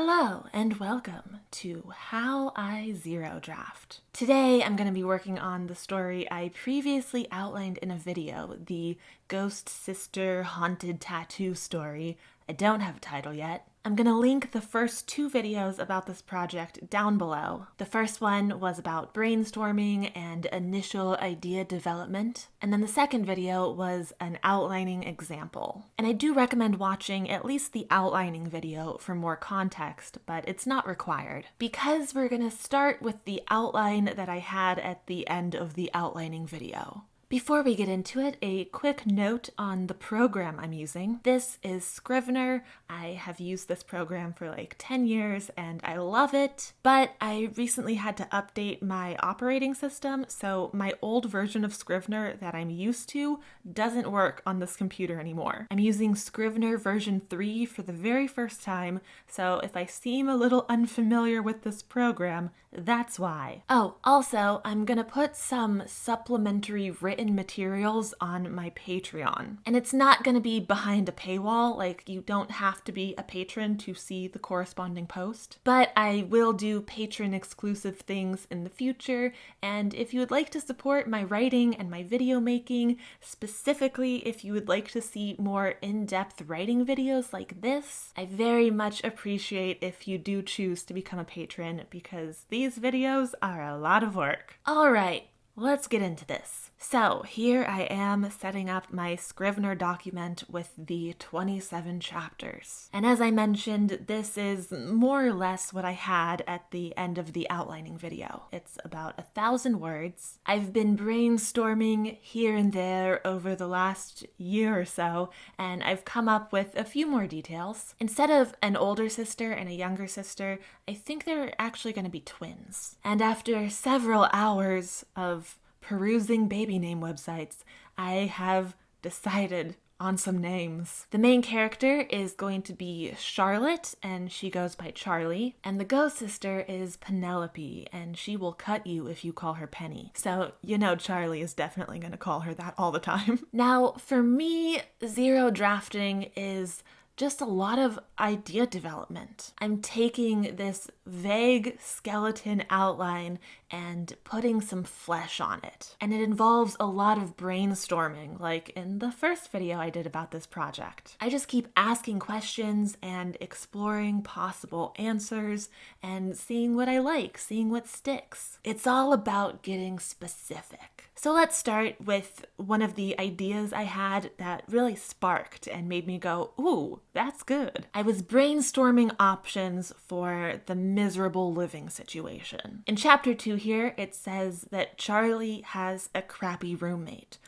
Hello and welcome to How I Zero Draft. Today I'm going to be working on the story I previously outlined in a video, the Ghost Sister Haunted Tattoo story. I don't have a title yet. I'm going to link the first two videos about this project down below. The first one was about brainstorming and initial idea development, and then the second video was an outlining example. And I do recommend watching at least the outlining video for more context, but it's not required. Because we're going to start with the outline that I had at the end of the outlining video. Before we get into it, a quick note on the program I'm using. This is Scrivener. I have used this program for like 10 years and I love it, but I recently had to update my operating system, so my old version of Scrivener that I'm used to doesn't work on this computer anymore. I'm using Scrivener version 3 for the very first time, so if I seem a little unfamiliar with this program, that's why. Oh, also, I'm gonna put some supplementary written materials on my Patreon. And it's not going to be behind a paywall, like you don't have to be a patron to see the corresponding post. But I will do patron exclusive things in the future, and if you would like to support my writing and my video making, specifically if you would like to see more in-depth writing videos like this, I very much appreciate if you do choose to become a patron, because these videos are a lot of work. Alright, let's get into this. So here I am setting up my Scrivener document with the 27 chapters. And as I mentioned, this is more or less what I had at the end of the outlining video. It's about 1,000 words. I've been brainstorming here and there over the last year or so, and I've come up with a few more details. Instead of an older sister and a younger sister, I think they're actually going to be twins. And after several hours of perusing baby name websites, I have decided on some names. The main character is going to be Charlotte, and she goes by Charlie, and the ghost sister is Penelope, and she will cut you if you call her Penny. So, you know Charlie is definitely going to call her that all the time. Now, for me, zero drafting is just a lot of idea development. I'm taking this vague skeleton outline and putting some flesh on it. And it involves a lot of brainstorming, like in the first video I did about this project. I just keep asking questions and exploring possible answers and seeing what I like, seeing what sticks. It's all about getting specific. So let's start with one of the ideas I had that really sparked and made me go, ooh, that's good. I was brainstorming options for the miserable living situation. In chapter 2 here, it says that Charlie has a crappy roommate.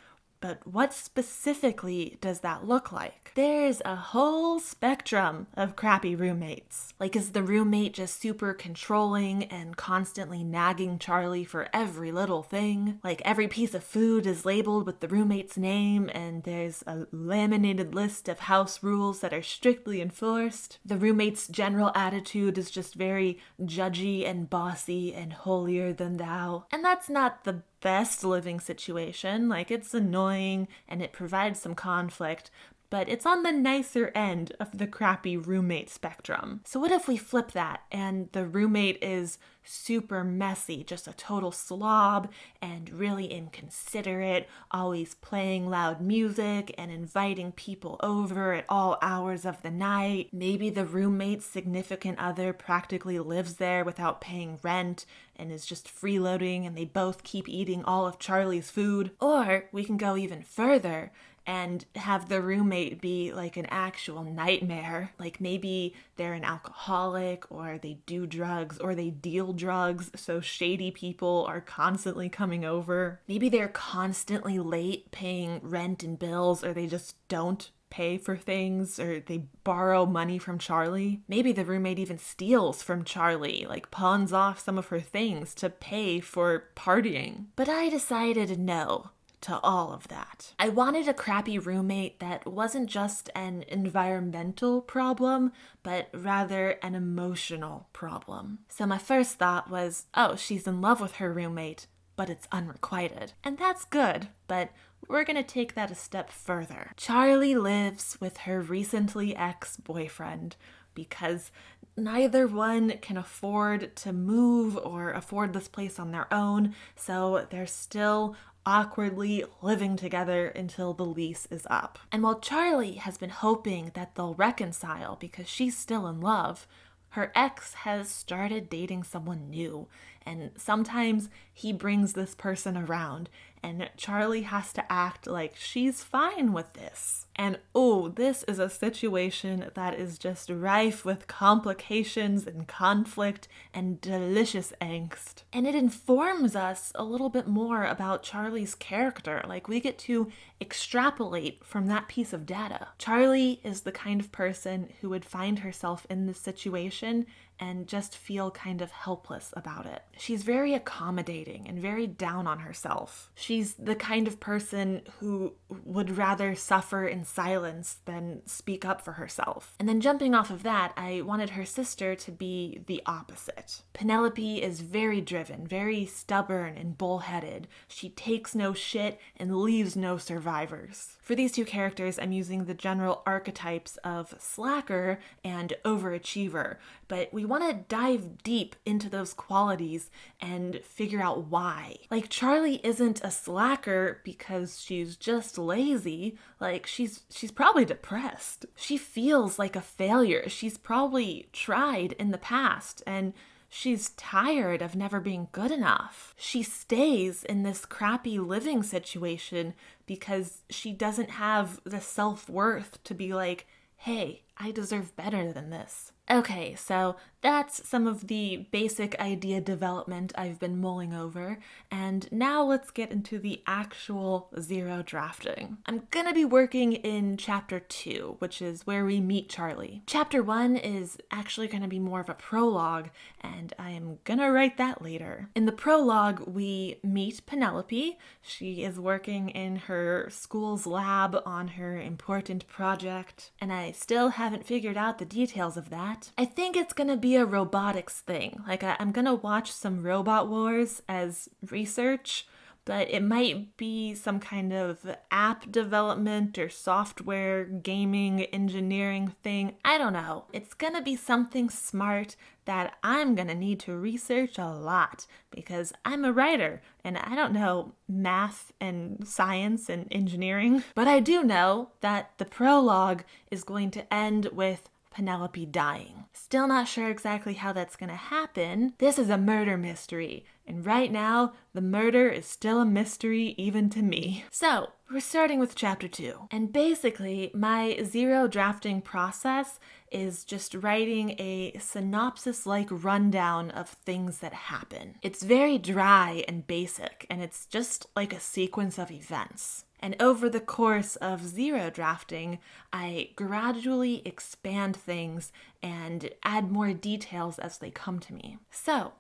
But what specifically does that look like? There's a whole spectrum of crappy roommates. Like, is the roommate just super controlling and constantly nagging Charlie for every little thing? Like, every piece of food is labeled with the roommate's name, and there's a laminated list of house rules that are strictly enforced. The roommate's general attitude is just very judgy and bossy and holier than thou. And that's not the best living situation. Like, it's annoying and it provides some conflict, but it's on the nicer end of the crappy roommate spectrum. So what if we flip that and the roommate is super messy, just a total slob and really inconsiderate, always playing loud music and inviting people over at all hours of the night. Maybe the roommate's significant other practically lives there without paying rent and is just freeloading, and they both keep eating all of Charlie's food. Or we can go even further and have the roommate be like an actual nightmare. Like, maybe they're an alcoholic, or they do drugs, or they deal drugs, so shady people are constantly coming over. Maybe they're constantly late paying rent and bills, or they just don't pay for things, or they borrow money from Charlie. Maybe the roommate even steals from Charlie, like pawns off some of her things to pay for partying. But I decided no to all of that. I wanted a crappy roommate that wasn't just an environmental problem, but rather an emotional problem. So my first thought was, oh, she's in love with her roommate, but it's unrequited. And that's good, but we're gonna take that a step further. Charlie lives with her recently ex-boyfriend because neither one can afford to move or afford this place on their own, so they're still awkwardly living together until the lease is up. And while Charlie has been hoping that they'll reconcile because she's still in love, her ex has started dating someone new, and sometimes he brings this person around, and Charlie has to act like she's fine with this. And oh, this is a situation that is just rife with complications and conflict and delicious angst. And it informs us a little bit more about Charlie's character. Like, we get to extrapolate from that piece of data. Charlie is the kind of person who would find herself in this situation and just feel kind of helpless about it. She's very accommodating and very down on herself. She's the kind of person who would rather suffer in silence than speak up for herself. And then jumping off of that, I wanted her sister to be the opposite. Penelope is very driven, very stubborn and bullheaded. She takes no shit and leaves no survivors. For these two characters, I'm using the general archetypes of slacker and overachiever, but we want to dive deep into those qualities and figure out why. Like, Charlie isn't a slacker because she's just lazy. Like, she's probably depressed. She feels like a failure. She's probably tried in the past, and she's tired of never being good enough. She stays in this crappy living situation because she doesn't have the self-worth to be like, hey, I deserve better than this. Okay, so that's some of the basic idea development I've been mulling over, and now let's get into the actual zero drafting. I'm gonna be working in Chapter 2, which is where we meet Charlie. Chapter 1 is actually gonna be more of a prologue, and I am gonna write that later. In the prologue, we meet Penelope. She is working in her school's lab on her important project, and I still haven't figured out the details of that. I think it's gonna be a robotics thing. Like, I'm gonna watch some Robot Wars as research, but it might be some kind of app development or software, gaming, engineering thing. I don't know. It's gonna be something smart that I'm gonna need to research a lot because I'm a writer and I don't know math and science and engineering. But I do know that the prologue is going to end with Penelope dying. Still not sure exactly how that's gonna happen. This is a murder mystery, and right now, the murder is still a mystery even to me. So, we're starting with Chapter 2. And basically, my zero drafting process is just writing a synopsis-like rundown of things that happen. It's very dry and basic, and it's just like a sequence of events. And over the course of zero drafting, I gradually expand things and add more details as they come to me. So,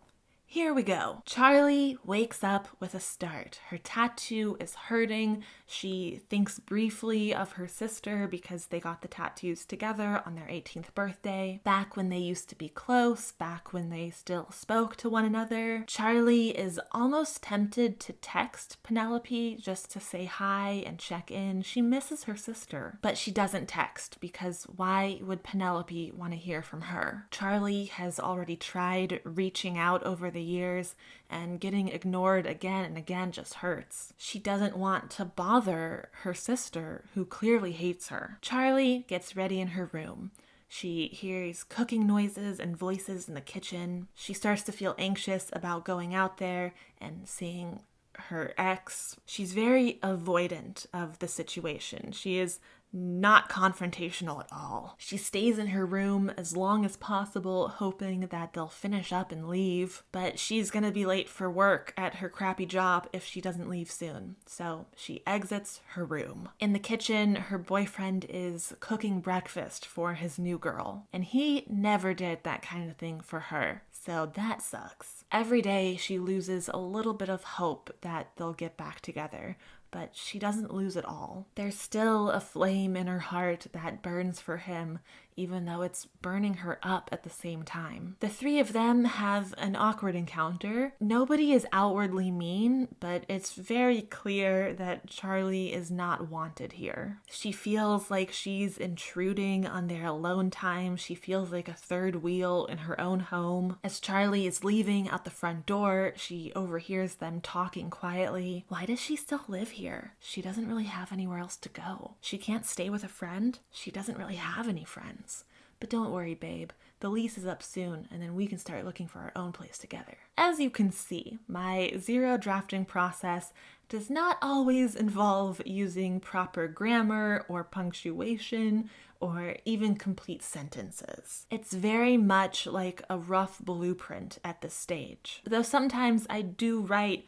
here we go. Charlie wakes up with a start. Her tattoo is hurting. She thinks briefly of her sister because they got the tattoos together on their 18th birthday, back when they used to be close, back when they still spoke to one another. Charlie is almost tempted to text Penelope just to say hi and check in. She misses her sister, but she doesn't text because why would Penelope want to hear from her? Charlie has already tried reaching out over the years, and getting ignored again and again just hurts. She doesn't want to bother her sister, who clearly hates her. Charlie gets ready in her room. She hears cooking noises and voices in the kitchen. She starts to feel anxious about going out there and seeing her ex. She's very avoidant of the situation. She is not confrontational at all. She stays in her room as long as possible, hoping that they'll finish up and leave, but she's gonna be late for work at her crappy job if she doesn't leave soon, so she exits her room. In the kitchen, her boyfriend is cooking breakfast for his new girl, and he never did that kind of thing for her, so that sucks. Every day, she loses a little bit of hope that they'll get back together, but she doesn't lose it all. There's still a flame in her heart that burns for him, even though it's burning her up at the same time. The three of them have an awkward encounter. Nobody is outwardly mean, but it's very clear that Charlie is not wanted here. She feels like she's intruding on their alone time. She feels like a third wheel in her own home. As Charlie is leaving out the front door, she overhears them talking quietly. Why does she still live here? She doesn't really have anywhere else to go. She can't stay with a friend. She doesn't really have any friends. But don't worry, babe. The lease is up soon, and then we can start looking for our own place together. As you can see, my zero drafting process does not always involve using proper grammar or punctuation or even complete sentences. It's very much like a rough blueprint at this stage. Though sometimes I do write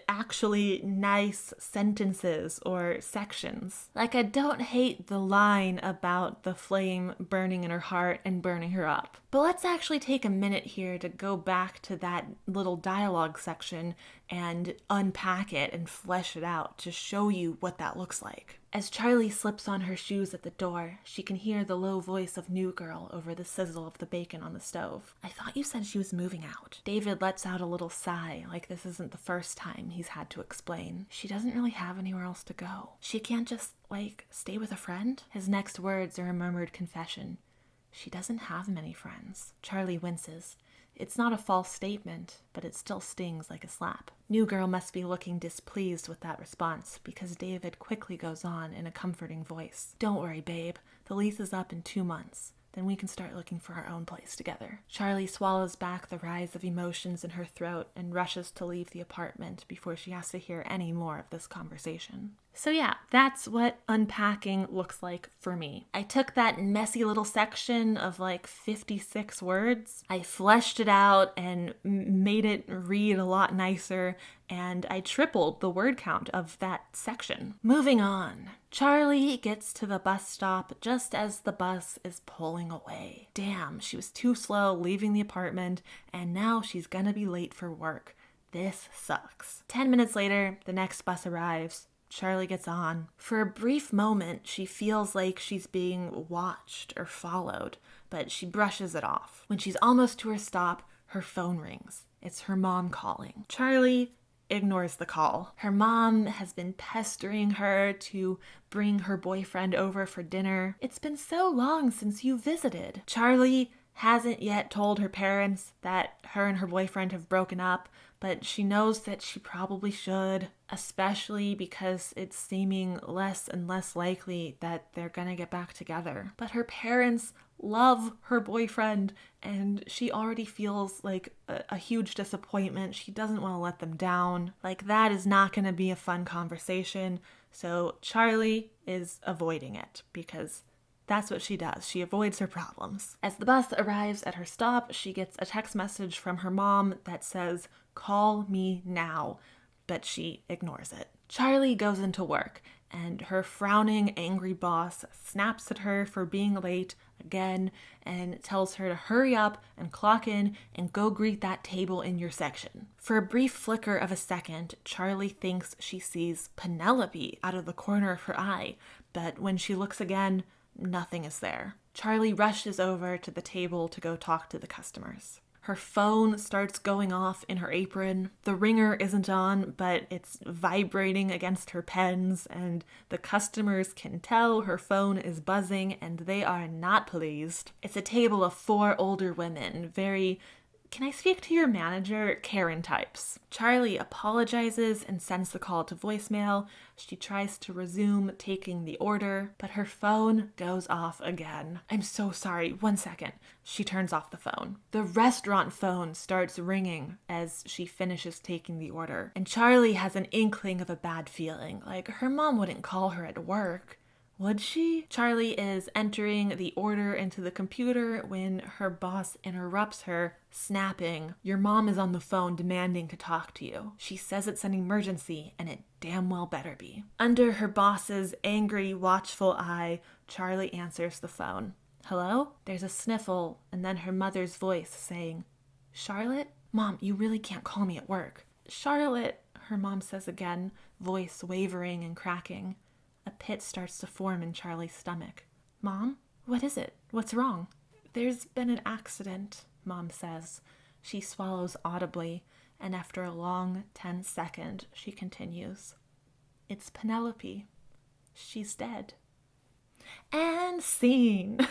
actually nice sentences or sections. Like, I don't hate the line about the flame burning in her heart and burning her up. But let's actually take a minute here to go back to that little dialogue section and unpack it and flesh it out to show you what that looks like. As Charlie slips on her shoes at the door, she can hear the low voice of New Girl over the sizzle of the bacon on the stove. I thought you said she was moving out. David lets out a little sigh, like this isn't the first time he's had to explain. She doesn't really have anywhere else to go. She can't just, stay with a friend? His next words are a murmured confession. She doesn't have many friends. Charlie winces. It's not a false statement, but it still stings like a slap. New Girl must be looking displeased with that response, because David quickly goes on in a comforting voice. Don't worry, babe. The lease is up in 2 months. Then we can start looking for our own place together. Charlie swallows back the rise of emotions in her throat and rushes to leave the apartment before she has to hear any more of this conversation. So yeah, that's what unpacking looks like for me. I took that messy little section of 56 words, I fleshed it out and made it read a lot nicer, and I tripled the word count of that section. Moving on. Charlie gets to the bus stop just as the bus is pulling away. Damn, she was too slow leaving the apartment, and now she's gonna be late for work. This sucks. 10 minutes later, the next bus arrives. Charlie gets on. For a brief moment, she feels like she's being watched or followed, but she brushes it off. When she's almost to her stop, her phone rings. It's her mom calling. Charlie ignores the call. Her mom has been pestering her to bring her boyfriend over for dinner. It's been so long since you visited. Charlie hasn't yet told her parents that her and her boyfriend have broken up, but she knows that she probably should, especially because it's seeming less and less likely that they're gonna get back together. But her parents love her boyfriend, and she already feels like a huge disappointment. She doesn't want to let them down. That is not gonna be a fun conversation, so Charlie is avoiding it because that's what she does. She avoids her problems. As the bus arrives at her stop, she gets a text message from her mom that says, "Call me now," but she ignores it. Charlie goes into work, and her frowning, angry boss snaps at her for being late again and tells her to hurry up and clock in and go greet that table in your section. For a brief flicker of a second, Charlie thinks she sees Penelope out of the corner of her eye, but when she looks again, nothing is there. Charlie rushes over to the table to go talk to the customers. Her phone starts going off in her apron. The ringer isn't on, but it's vibrating against her pens, and the customers can tell her phone is buzzing, and they are not pleased. It's a table of 4 older women, very "Can I speak to your manager?" Karen types. Charlie apologizes and sends the call to voicemail. She tries to resume taking the order, but her phone goes off again. "I'm so sorry, 1 second." She turns off the phone. The restaurant phone starts ringing as she finishes taking the order, and Charlie has an inkling of a bad feeling. Her mom wouldn't call her at work. Would she? Charlie is entering the order into the computer when her boss interrupts her, snapping, "Your mom is on the phone demanding to talk to you. She says it's an emergency, and it damn well better be." Under her boss's angry, watchful eye, Charlie answers the phone. "Hello?" There's a sniffle, and then her mother's voice saying, "Charlotte? Mom, you really can't call me at work." "Charlotte," her mom says again, voice wavering and cracking. A pit starts to form in Charlie's stomach. "Mom? What is it? What's wrong? There's been an accident, Mom says. She swallows audibly, and after a long, tense second, she continues. It's Penelope. She's dead. And scene.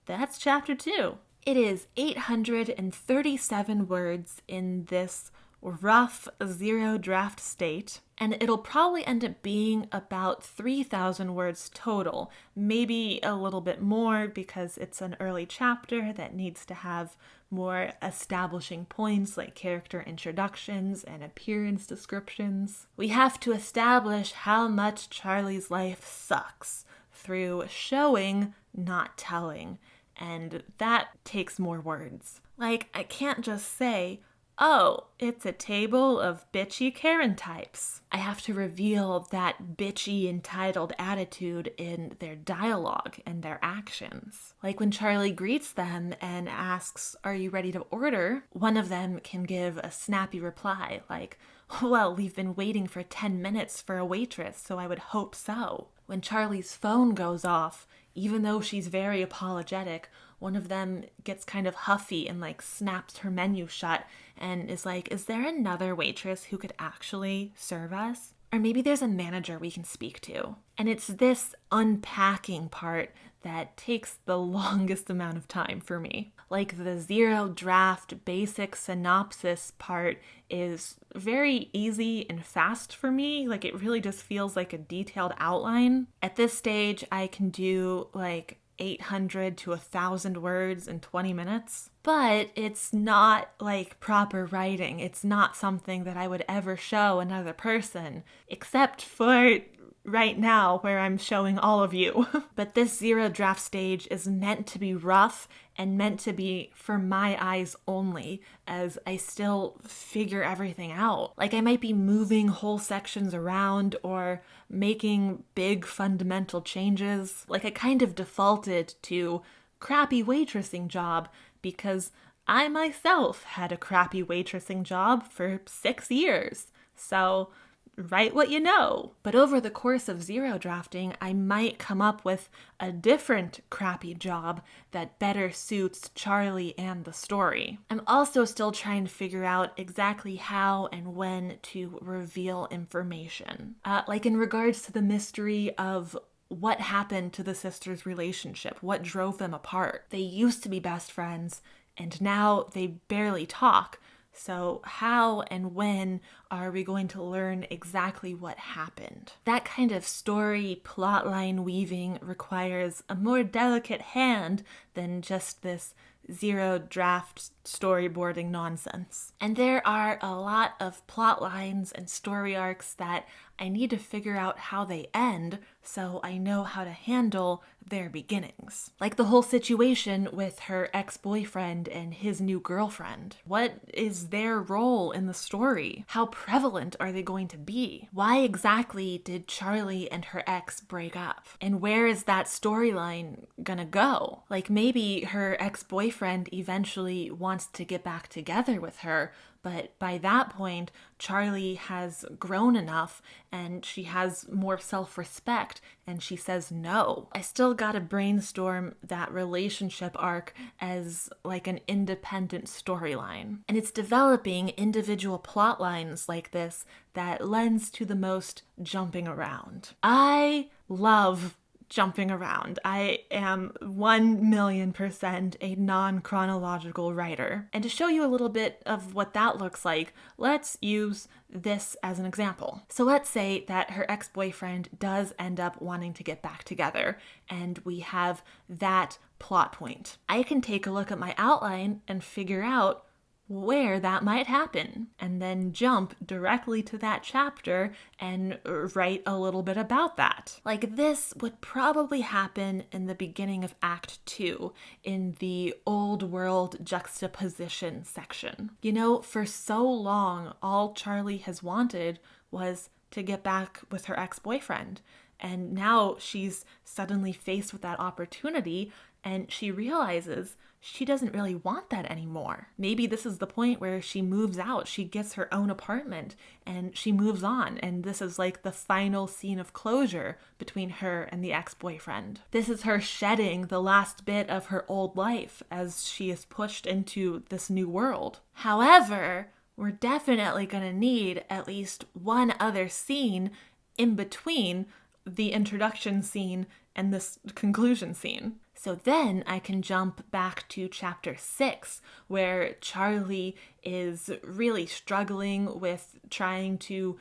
That's chapter 2. It is 837 words in this rough zero draft state, and it'll probably end up being about 3,000 words total, maybe a little bit more because it's an early chapter that needs to have more establishing points like character introductions and appearance descriptions. We have to establish how much Charlie's life sucks through showing, not telling, and that takes more words. Like, I can't just say, oh, it's a table of bitchy Karen types. I have to reveal that bitchy entitled attitude in their dialogue and their actions. Like when Charlie greets them and asks, are you ready to order? One of them can give a snappy reply like, well, we've been waiting for 10 minutes for a waitress, so I would hope so. When Charlie's phone goes off, even though she's very apologetic, one of them gets kind of huffy and like snaps her menu shut and is like, is there another waitress who could actually serve us? Or maybe there's a manager we can speak to. And it's this unpacking part that takes the longest amount of time for me. Like the zero draft basic synopsis part is very easy and fast for me. Like it really just feels like a detailed outline. At this stage, I can do like 800 to 1,000 words in 20 minutes. But it's not like proper writing. It's not something that I would ever show another person, except for right now where I'm showing all of you. But this zero draft stage is meant to be rough and meant to be for my eyes only as I still figure everything out. Like I might be moving whole sections around or making big fundamental changes. Like I kind of defaulted to crappy waitressing job because I myself had a crappy waitressing job for 6 years. So write what you know. But over the course of zero drafting, I might come up with a different crappy job that better suits Charlie and the story. I'm also still trying to figure out exactly how and when to reveal information. Like in regards to the mystery of what happened to the sisters' relationship, what drove them apart. They used to be best friends, and now they barely talk. So how and when are we going to learn exactly what happened? That kind of story plotline weaving requires a more delicate hand than just this zero draft storyboarding nonsense. And there are a lot of plot lines and story arcs that I need to figure out how they end so I know how to handle their beginnings. Like the whole situation with her ex-boyfriend and his new girlfriend. What is their role in the story? How prevalent are they going to be? Why exactly did Charlie and her ex break up? And where is that storyline gonna go? Like maybe her ex-boyfriend eventually wants to get back together with her, but by that point, Charlie has grown enough and she has more self-respect and she says no. I still gotta brainstorm that relationship arc as like an independent storyline. And it's developing individual plot lines like this that lends to the most jumping around. I love jumping around. I am 1,000,000% a non-chronological writer. And to show you a little bit of what that looks like, let's use this as an example. So let's say that her ex-boyfriend does end up wanting to get back together, and we have that plot point. I can take a look at my outline and figure out where that might happen, and then jump directly to that chapter and write a little bit about that. Like this would probably happen in the beginning of Act 2 in the old world juxtaposition section. You know, for so long, all Charlie has wanted was to get back with her ex-boyfriend. And now she's suddenly faced with that opportunity and she realizes she doesn't really want that anymore. Maybe this is the point where she moves out, she gets her own apartment, and she moves on, and this is like the final scene of closure between her and the ex-boyfriend. This is her shedding the last bit of her old life as she is pushed into this new world. However, we're definitely going to need at least one other scene in between the introduction scene and this conclusion scene. So then I can jump back to chapter 6, where Charlie is really struggling with trying to,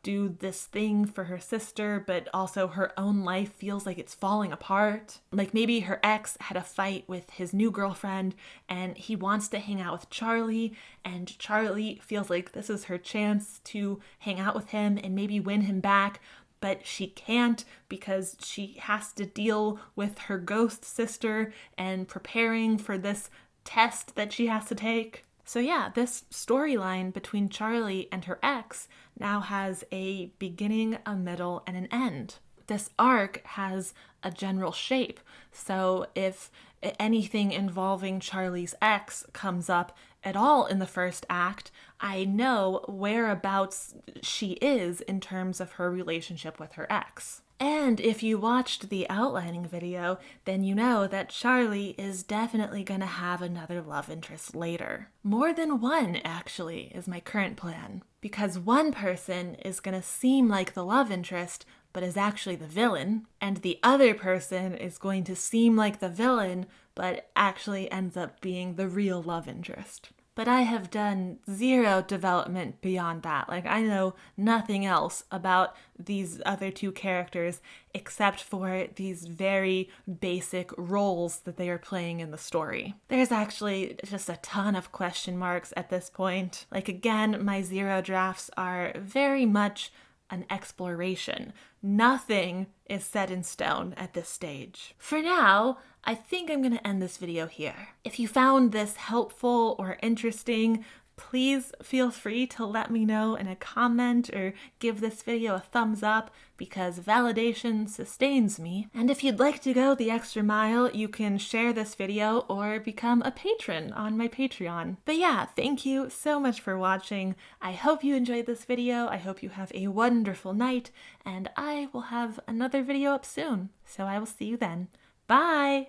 do this thing for her sister, but also her own life feels like it's falling apart. Like maybe her ex had a fight with his new girlfriend and he wants to hang out with Charlie, and Charlie feels like this is her chance to hang out with him and maybe win him back. But she can't because she has to deal with her ghost sister and preparing for this test that she has to take. So yeah, this storyline between Charlie and her ex now has a beginning, a middle, and an end. This arc has a general shape. So if anything involving Charlie's ex comes up at all in the first act, I know whereabouts she is in terms of her relationship with her ex. And if you watched the outlining video, then you know that Charlie is definitely going to have another love interest later. More than one, actually, is my current plan. Because one person is going to seem like the love interest, but is actually the villain, and the other person is going to seem like the villain, but actually ends up being the real love interest. But I have done zero development beyond that. Like, I know nothing else about these other two characters except for these very basic roles that they are playing in the story. There's actually just a ton of question marks at this point. Like, again, my zero drafts are very much an exploration. Nothing is set in stone at this stage. For now, I think I'm going to end this video here. If you found this helpful or interesting, please feel free to let me know in a comment or give this video a thumbs up, because validation sustains me. And if you'd like to go the extra mile, you can share this video or become a patron on my Patreon. But yeah, thank you so much for watching. I hope you enjoyed this video. I hope you have a wonderful night, and I will have another video up soon. So I will see you then. Bye!